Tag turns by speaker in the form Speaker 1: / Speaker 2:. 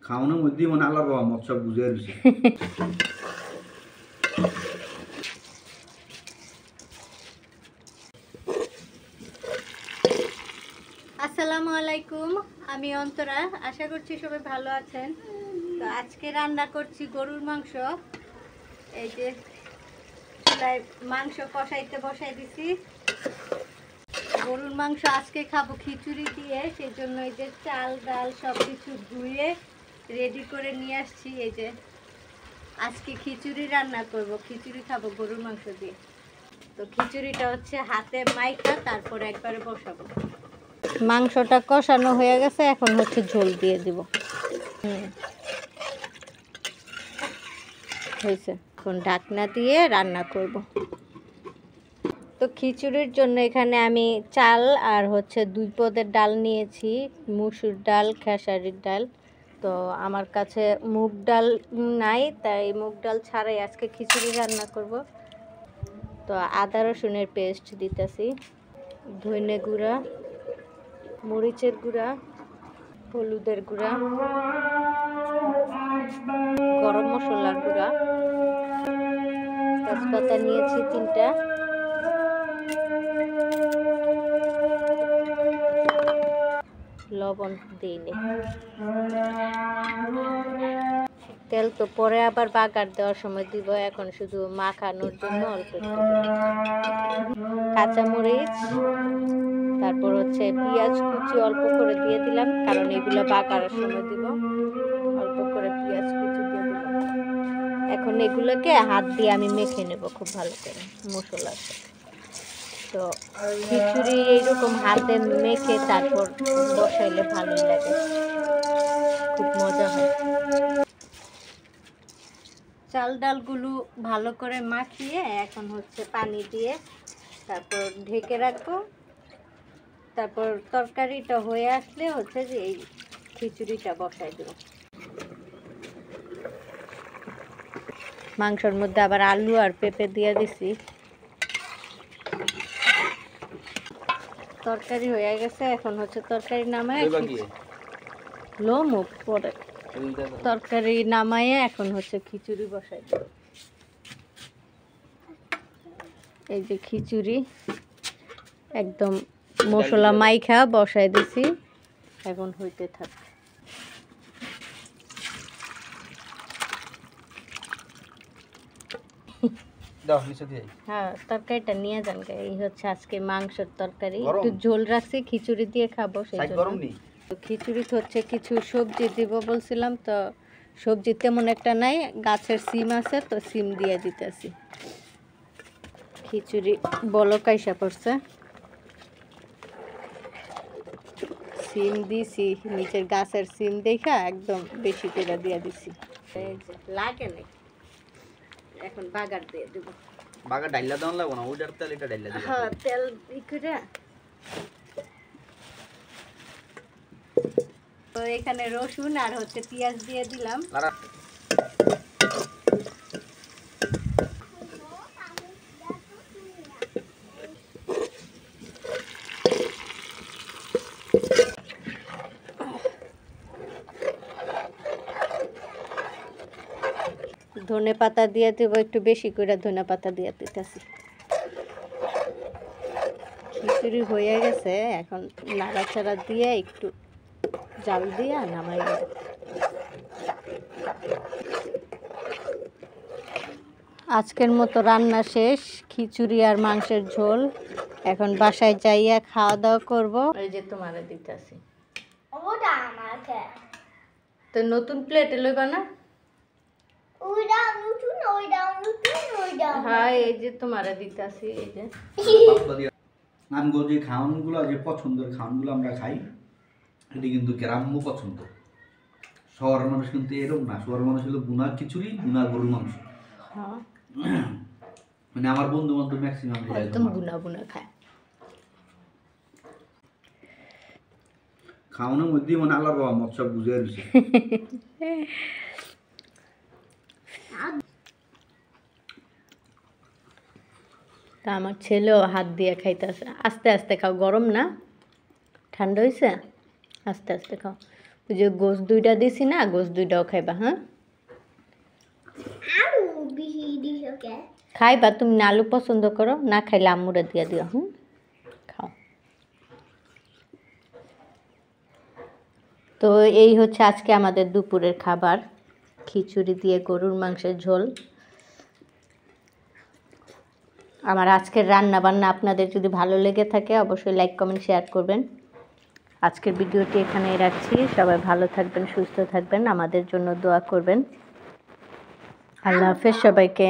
Speaker 1: খাওয়ানোর মধ্যেই মানে আল্লাহর বাবা মত সব বুঝে রয়েছে।
Speaker 2: আসসালামু আলাইকুম, আমি অন্তরা। আশা করছি সবাই ভালো আছেন। তো আজকে রান্না করছি গরুর মাংস। এই যে চুলায় মাংস কষাইতে বসাই দিছি। গরুর মাংস আজকে খাবো খিচুড়ি দিয়ে, সেই জন্য এই যে চাল ডাল সব কিছু ধুয়ে রেডি করে নিয়ে আসছি। এই যে আজকে খিচুড়ি রান্না করব, খিচুড়ি খাবো গরুর মাংস দিয়ে। তো খিচুড়িটা হচ্ছে হাতে মাইখা তারপর একবারে বসাবো। মাংসটা কষানো হয়ে গেছে, এখন হচ্ছে ঝোল দিয়ে দিব। হয়েছে, এখন ঢাকনা দিয়ে রান্না করব। তো খিচুড়ির জন্য এখানে আমি চাল আর হচ্ছে 2 পদের ডাল নিয়েছি, মসুর ডাল, খেসারির ডাল। তো আমার কাছে মুগ ডাল নাই, তাই মুগ ডাল ছাড়াই আজকে খিচুড়ি রান্না করব। তো আদা রসুনের পেস্ট দিতেছি, ধনে গুঁড়া, মরিচের গুঁড়া, হলুদের গুঁড়া, গরম মশলার গুঁড়া, তেজপাতা নিয়েছি 3টা, লবণ দিইনি। তেল তো পরে আবার বাগার দেওয়ার সময় দিব, এখন শুধু মাখানোর জন্য অল্প একটু কাঁচামরিচ, তারপর হচ্ছে পেঁয়াজ কুচি অল্প করে দিয়ে দিলাম, কারণ এগুলো বাগারের সময় দিব। অল্প করে পেঁয়াজ কুচি দিয়ে দিলাম। এখন এগুলোকে হাত দিয়ে আমি মেখে নেব খুব ভালো করে মশলার সাথে। তো খিচুড়ি এইরকম হাতে মেখে তারপর বসাইলে ভালোই লাগে, খুব মজা হয়। চাল ডালগুলো ভালো করে মাখিয়ে এখন হচ্ছে পানি দিয়ে তারপর ঢেকে রাখবো। তারপর তরকারিটা হয়ে আসলে হচ্ছে যে এই খিচুড়িটা বসাই দেব। মাংসের মধ্যে আবার আলু আর পেঁপে দিয়ে দিছি। তরকারি হয়ে গেছে, এখন হচ্ছে তরকারি নামায় পরে তরকারি নামাইয়ে এখন হচ্ছে খিচুড়ি বসাই দেব। এই যে খিচুড়ি একদম মশলা মাইখা বসাই দিছি, এখন হইতে থাকে। হ্যাঁ, তরকারিটা নিয়ে যান। এই হচ্ছে আজকে মাংসের তরকারি, একটু ঝোল রাখছি, খিচুড়ি দিয়ে খাবো সেই জন্য। খিচুড়ি হচ্ছে কিছু সবজি দিব বলছিলাম, তো সবজি তেমন একটা নাই, গাছের সিম আছে তো সিম দিয়ে দিতেছি। খিচুড়ি বলক আইসা পড়ছে, সিম দিছি, নিচের গাছের সিম দেখা একদম বেশি করে দিয়ে দিছি। লাগে না, এখন বাগার দিয়ে দেব।
Speaker 1: বাগা ডাইলা দাও লাগবো না, ওইটার তেল এটা ডাইলা দিবা।
Speaker 2: হ্যাঁ, তেল করে তো এখানে রসুন আর হচ্ছে পেঁয়াজ দিয়ে দিলাম। ধনে পাতা দিয়ে দেব, একটু বেশি করে ধনে পাতা দিয়ে দিতেছি। খিচুড়ি হয়ে গেছে, এখন নাড়াচাড়া দিয়ে একটু জাল দিয়ে নামাই দেব। আজকের মতো রান্না শেষ, খিচুড়ি আর মাংসের ঝোল। এখন বাসায় যাইয়া খাওয়া দাওয়া করবো। এই যে তোমারে দিতেছি, তো নতুন প্লেটে লইবা না? হ্যাঁ, এই যে তোমারে দিতেছি। এই যে
Speaker 1: আমগো যে খাওয়ানগুলো, যে পছন্দের খাওয়ানগুলো আমরা খাই, এটি কিন্তু গ্রাম্য পছন্দ। শহরের মানুষ কিন্তু এরকম না, শহরের মানুষ হলো বুনা খিচুড়ি, বুনা গরুর মাংস। মানে আমার বন্ধু বান্ধব ম্যাক্সিমাম
Speaker 2: একদম বুনা বুনা খায়।
Speaker 1: খাওয়ানোর মধ্যেই মানে আল্লাহর বাবা মত সব বুঝে রয়েছে।
Speaker 2: তা আমার ছেলেও হাত দিয়ে খাইতেছে। আস্তে আস্তে খাও, গরম না, ঠান্ডা হয়েছে, আস্তে আস্তে খাও। ওই যে গোস দুইটা দিছি না, গোস দুইটাও খাইবা। হ্যাঁ খাইবা তুমি না? আলু পছন্দ করো না? খাইলে আম্মুরে দিয়ে দিও। খাও। তো এই হচ্ছে আজকে আমাদের দুপুরের খাবার, খিচুড়ি দিয়ে গরুর মাংসের ঝোল। আমার আজকের রান্না বান্না আপনাদের যদি ভালো লেগে থাকে অবশ্যই লাইক কমেন্ট শেয়ার করবেন। আজকের ভিডিওটি এখানেই রাখছি। সবাই ভালো থাকবেন, সুস্থ থাকবেন, আমাদের জন্য দোয়া করবেন। আল্লাহ হাফেজ সবাইকে।